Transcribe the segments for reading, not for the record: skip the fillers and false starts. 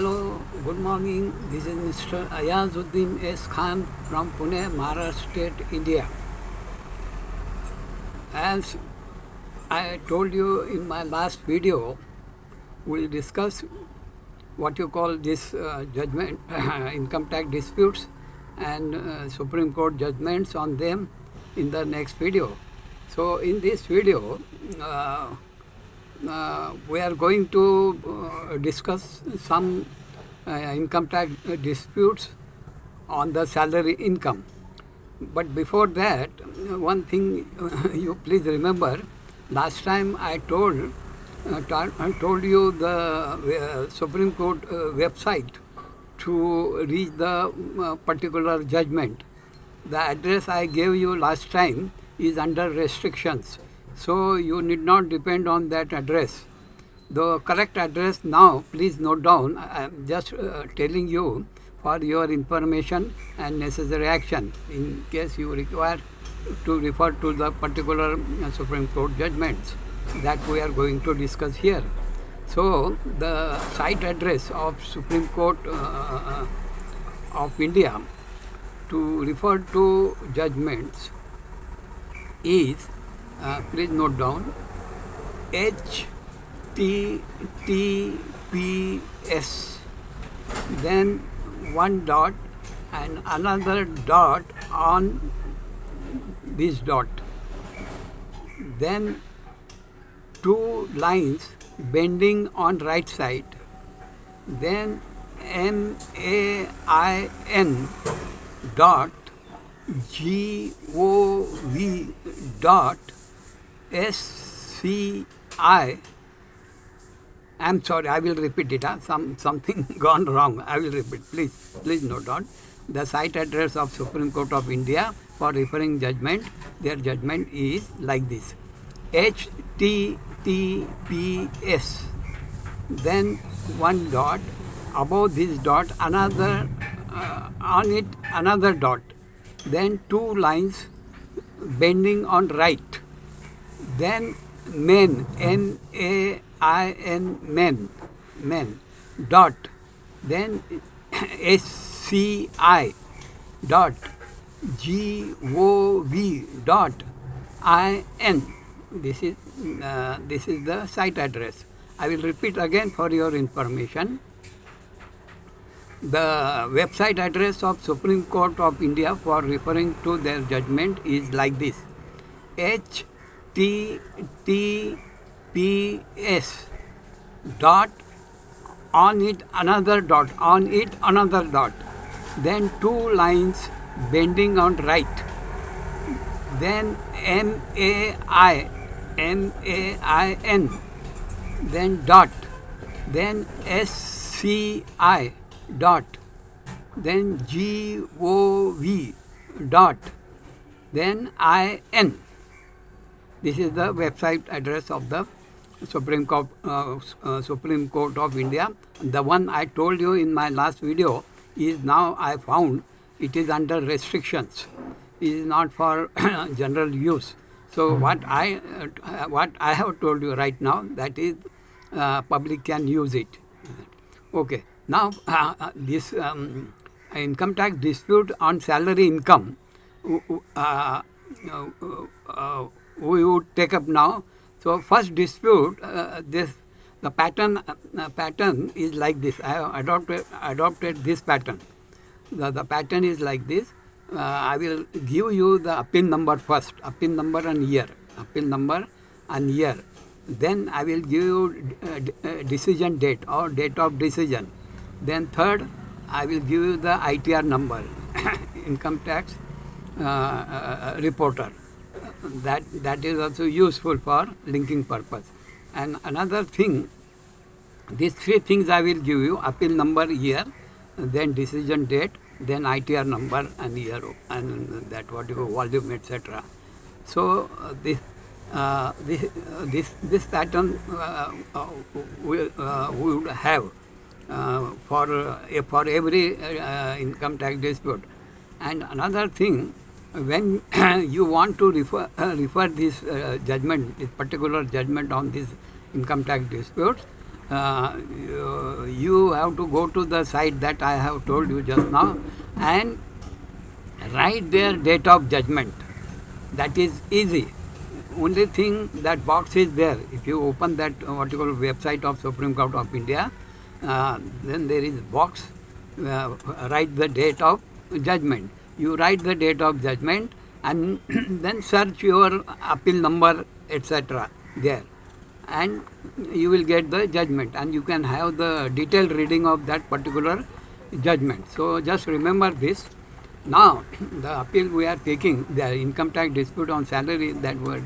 Hello, good morning. This is Mr. Ayazuddin S. Khan from Pune, Maharashtra State, India. As I told you in my last video, we'll discuss what you call this judgment, income tax disputes and Supreme Court judgments on them in the next video. So in this video, we are going to discuss some income tax disputes on the salary income. But before that, one thing you please remember, last time I told you the Supreme Court website to reach the particular judgment. The address I gave you last time is under restrictions. So you need not depend on that address. The correct address now, please note down. I am just telling you for your information and necessary action in case you require to refer to the particular Supreme Court judgments that we are going to discuss here. So the site address of Supreme Court of India to refer to judgments is, please note down, HTTPS, then one dot and another dot on this dot, then two lines bending on right side, then MAIN dot GOV dot SCI. I'm sorry, I will repeat it. Something gone wrong. I will repeat. Please note down the site address of Supreme Court of India for referring judgment. Their judgment is like this: HTTPS. Then one dot, above this dot another, on it another dot. Then two lines bending on right. Then men, MAIN, men, dot, then SCI dot GOV dot IN. This is the site address. I will repeat again for your information. The website address of Supreme Court of India for referring to their judgment is like this: HTTPS dot, on it another dot, then two lines bending on right, then MAIN, then dot, then SCI dot, then GOV dot, then IN. This is the website address of the Supreme Court of India. The one I told you in my last video is now I found it is under restrictions. It is not for general use. So what I have told you right now, that is public can use it. Okay. Now this income tax dispute on salary income we would take up now. So first dispute, the pattern is like this. I have adopted this pattern. The pattern is like this. I will give you the appeal number first, appeal number and year. Then I will give you decision date or date of decision. Then third, I will give you the ITR number, income tax reporter. That is also useful for linking purpose. And another thing, these three things I will give you: appeal number, year, then decision date, then ITR number and year, and that volume, etc. So this pattern we would have for every income tax dispute. And another thing, when you want to refer this judgment, this particular judgment on this income tax disputes, you have to go to the site that I have told you just now and write their date of judgment. That is easy. Only thing, that box is there. If you open that what you call website of Supreme Court of India, then there is box, write the date of judgment. You write the date of judgment and then search your appeal number, etc. there, and you will get the judgment, and you can have the detailed reading of that particular judgment. So just remember this. Now the appeal we are taking, the income tax dispute on salary that we are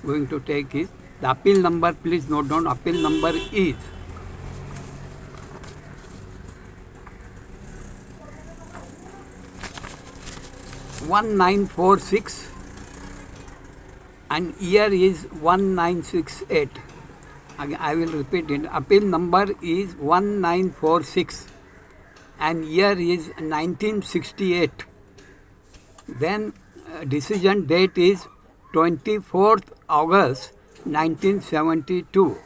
going to take is, the appeal number, please note down, appeal number is 1946 and year is 1968. I will repeat it. Appeal number is 1946 and year is 1968. Then decision date is 24th August 1972.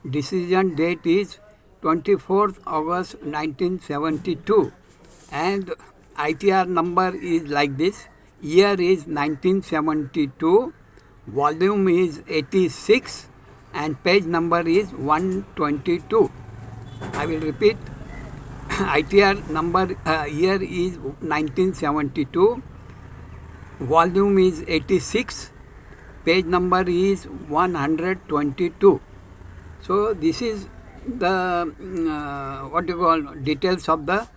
Decision date is 24th August 1972 and ITR number is like this. Year is 1972, volume is 86 and page number is 122. I will repeat. ITR number, year is 1972, volume is 86, page number is 122. So this is the what you call details of the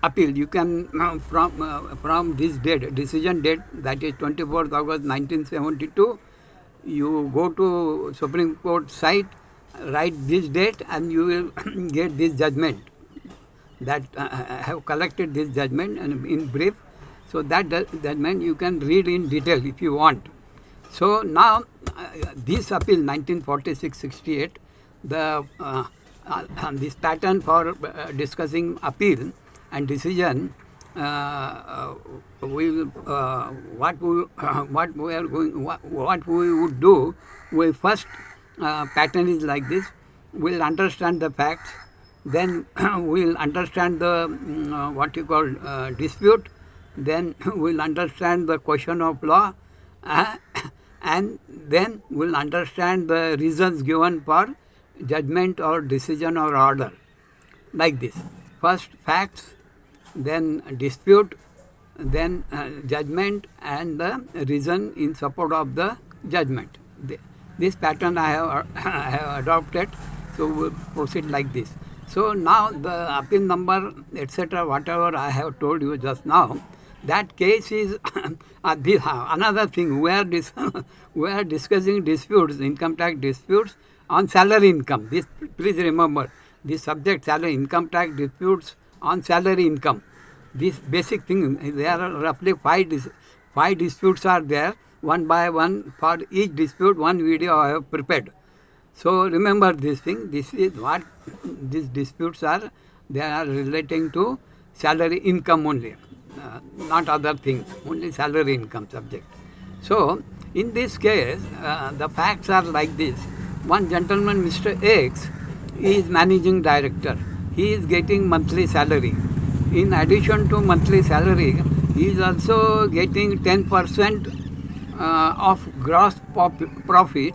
appeal. You can from this date, decision date, that is 24th August 1972, you go to Supreme Court site, write this date and you will get this judgment, that have collected this judgment and in brief. So that judgment you can read in detail if you want. So now this appeal 1946-68, the this pattern for discussing appeal and decision, what we would do, we first pattern is like this. We'll understand the facts, then we'll understand the what you call dispute, then we'll understand the question of law, and then we'll understand the reasons given for judgment or decision or order, like this. First facts, then dispute, then judgment and the reason in support of the judgment. This pattern I have adopted, so we'll proceed like this. So now the appeal number, etc., whatever I have told you just now, that case is another thing. We are discussing disputes, income tax disputes on salary income. This, please remember, this subject, salary income tax disputes on salary income. This basic thing, there are roughly five disputes are there, one by one. For each dispute, one video I have prepared. So remember this thing. This is what these disputes are. They are relating to salary income only, not other things. Only salary income subject. So in this case, the facts are like this. One gentleman, Mr. X, is managing director. He is getting monthly salary. In addition to monthly salary, he is also getting 10% of gross profit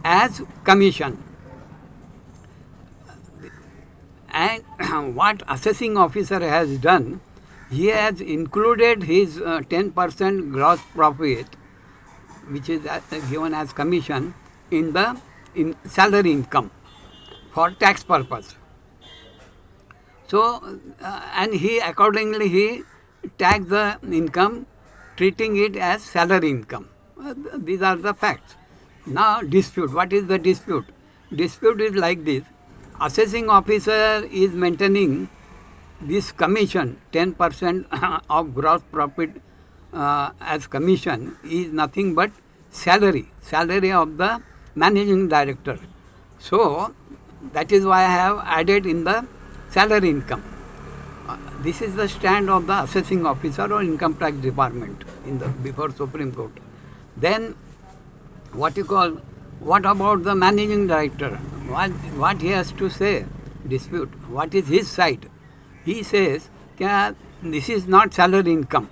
as commission. And what assessing officer has done, he has included his 10% gross profit, which is given as commission, in salary income for tax purpose. So, and he accordingly he taxed the income, treating it as salary income. These are the facts. Now dispute. What is the dispute? Dispute is like this. Assessing officer is maintaining this commission, 10% of gross profit as commission is nothing but salary of the managing director. So that is why I have added in the salary income. This is the stand of the assessing officer or income tax department before Supreme Court. Then what about the managing director? what he has to say, dispute, what is his side. He says, this is not salary income.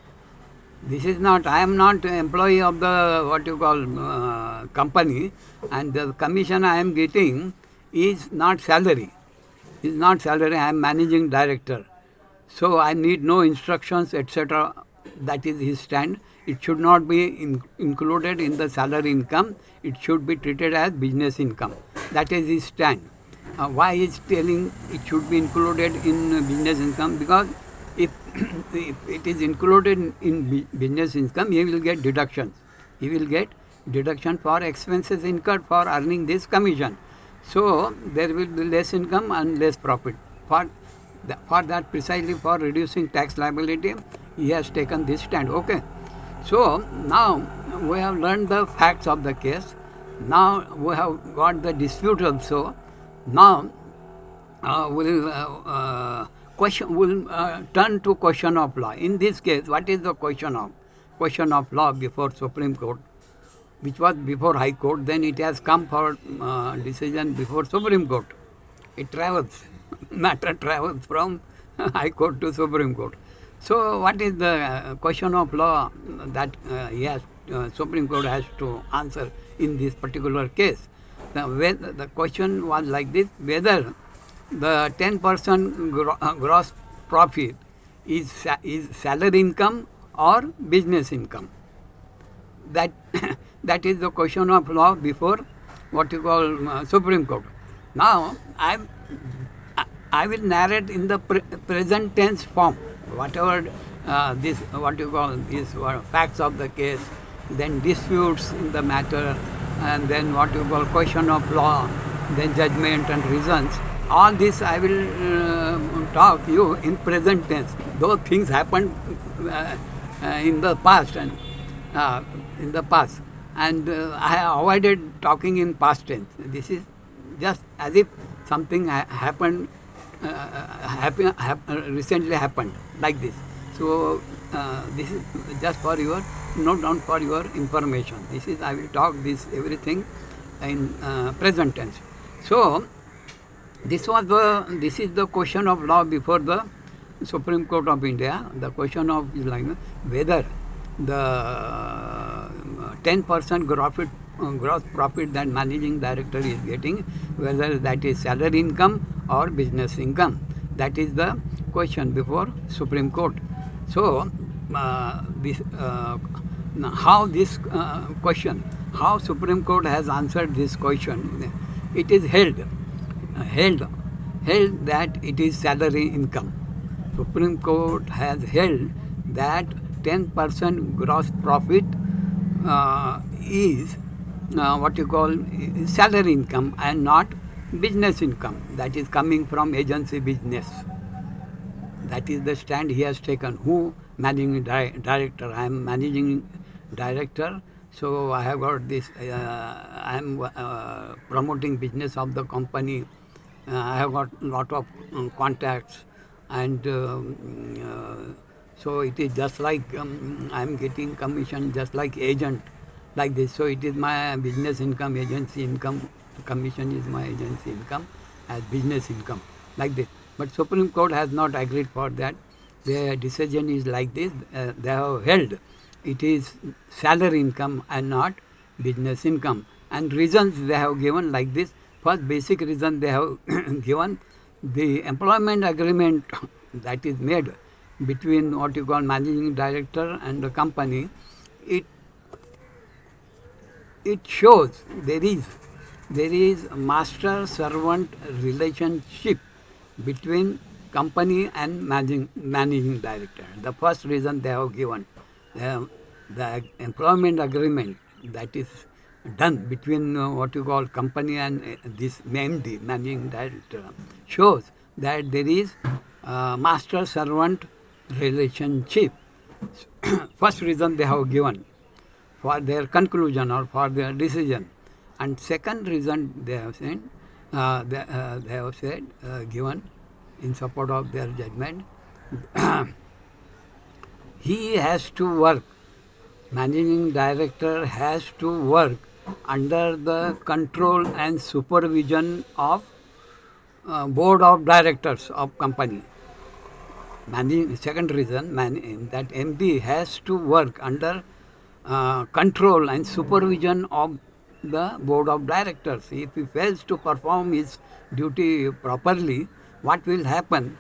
This is not, I am not employee of the, what you call, company, and the commission I am getting is not salary. Is not salary, I am managing director. So I need no instructions, etc. That is his stand. It should not be included in the salary income. It should be treated as business income. That is his stand. Why is telling it should be included in business income? Because if, if it is included in business income, he will get deductions. He will get deduction for expenses incurred for earning this commission. So there will be less income and less profit. For that, precisely for reducing tax liability, he has taken this stand. Okay. So now we have learned the facts of the case. Now we have got the dispute also. Now we'll turn to question of law. In this case, what is the question of law before Supreme Court, which was before High Court? Then it has come for decision before Supreme Court. It travels, matter travels from High Court to Supreme Court. So what is the question of law that Supreme Court has to answer in this particular case? The question was like this: whether the 10% gross profit is salary income or business income. That is the question of law before what you call Supreme Court. Now I will narrate in the present tense form whatever this what you call these facts of the case, then disputes in the matter, and then what you call question of law, then judgment and reasons. All this I will talk you in present tense. Those things happened in the past and I avoided talking in past tense. This is just as if something happened recently happened, like this. So this is just for your note down for your information. This is, I will talk this everything in present tense. So this is the question of law before the Supreme Court of India. The question of is like whether the 10% gross profit that managing director is getting, whether that is salary income or business income. That is the question before Supreme Court. So how this question, how Supreme Court has answered this question? It is held that it is salary income. Supreme Court has held that 10% gross profit is what you call salary income and not business income, that is coming from agency business. That is the stand he has taken. Who? Managing director. I am managing director, so I have got this, I am promoting business of the company. I have got lot of contacts, and so it is just like I am getting commission just like agent, like this. So it is my business income, agency income, commission is my agency income as business income, like this. But Supreme Court has not agreed for that. Their decision is like this. They have held it is salary income and not business income. And reasons they have given like this. First basic reason they have given, the employment agreement that is made between what you call managing director and the company, it shows there is master-servant relationship between company and managing director. The first reason they have given, the employment agreement that is done between what you call company and this MD, managing director, shows that there is master-servant relationship. First reason they have given for their conclusion or for their decision. And second reason they have said, given in support of their judgment, he has to work, managing director has to work under the control and supervision of board of directors of company. Second reason, that MD has to work under control and supervision of the board of directors. If he fails to perform his duty properly, what will happen?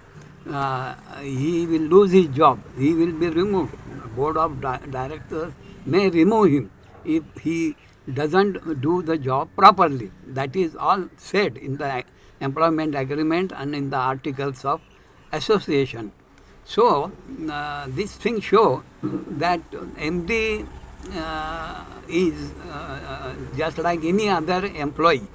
He will lose his job. He will be removed. Board of directors may remove him if he doesn't do the job properly. That is all said in the employment agreement and in the articles of association. So, these things show that MD is just like any other employee,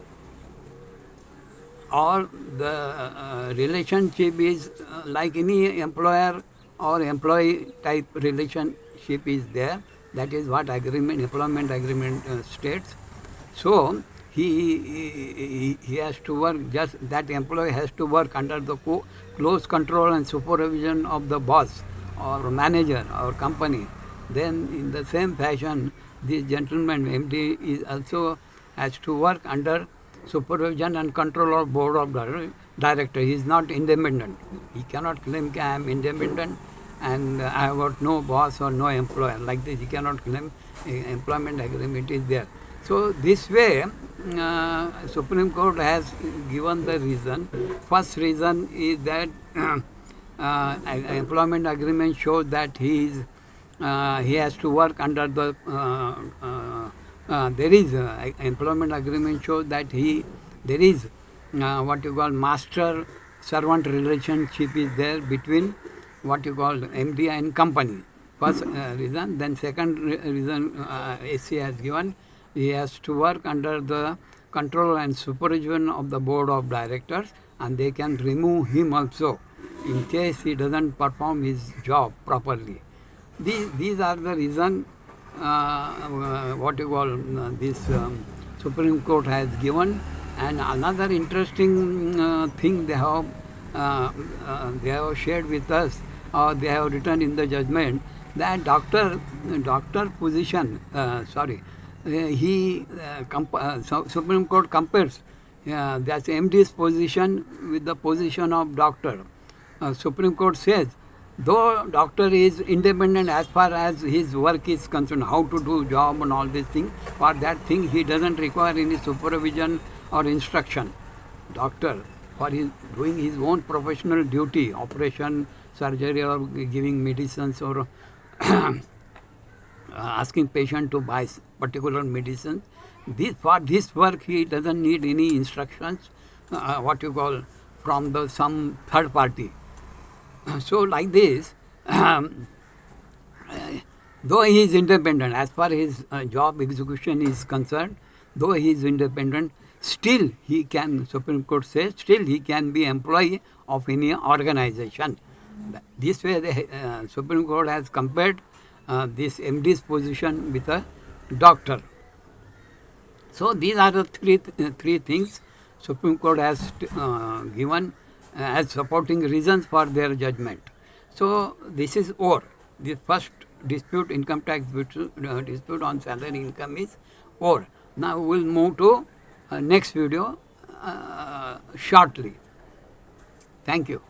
or the relationship is like any employer or employee type relationship is there. That is what employment agreement states. So, he has to work, just that employee has to work under the close control and supervision of the boss or manager or company. Then in the same fashion, this gentleman MD is also has to work under supervision and control of board of director. He is not independent. He cannot claim I am independent and I have got no boss or no employer. Like this, he cannot claim. Employment agreement is there. So this way, Supreme Court has given the reason. First reason is that employment agreement shows that he has to work under the there is employment agreement shows that there is what you call master servant relationship is there between what you call MD and company. First reason. Then second reason SC has given, he has to work under the control and supervision of the board of directors, and they can remove him also in case he doesn't perform his job properly. These are the reason what you call this Supreme Court has given. And another interesting thing they have shared with us, or they have written in the judgment, that doctor position, Supreme Court compares that's MD's position with the position of doctor. Supreme Court says, though doctor is independent as far as his work is concerned, how to do job and all these things, for that thing he doesn't require any supervision or instruction. Doctor, for doing his own professional duty, operation, surgery, or giving medicines, or asking patient to buy particular medicines, for this work he doesn't need any instructions, what you call, from some third party. So like this, though he is independent as far as his job execution is concerned, though he is independent, still he can, Supreme Court says, still he can be employee of any organization. This way the Supreme Court has compared this MD's position with a doctor. So these are the three things Supreme Court has given as supporting reasons for their judgment. So this is over. The first dispute, income tax dispute on salary income, is over. Now we will move to next video shortly. Thank you.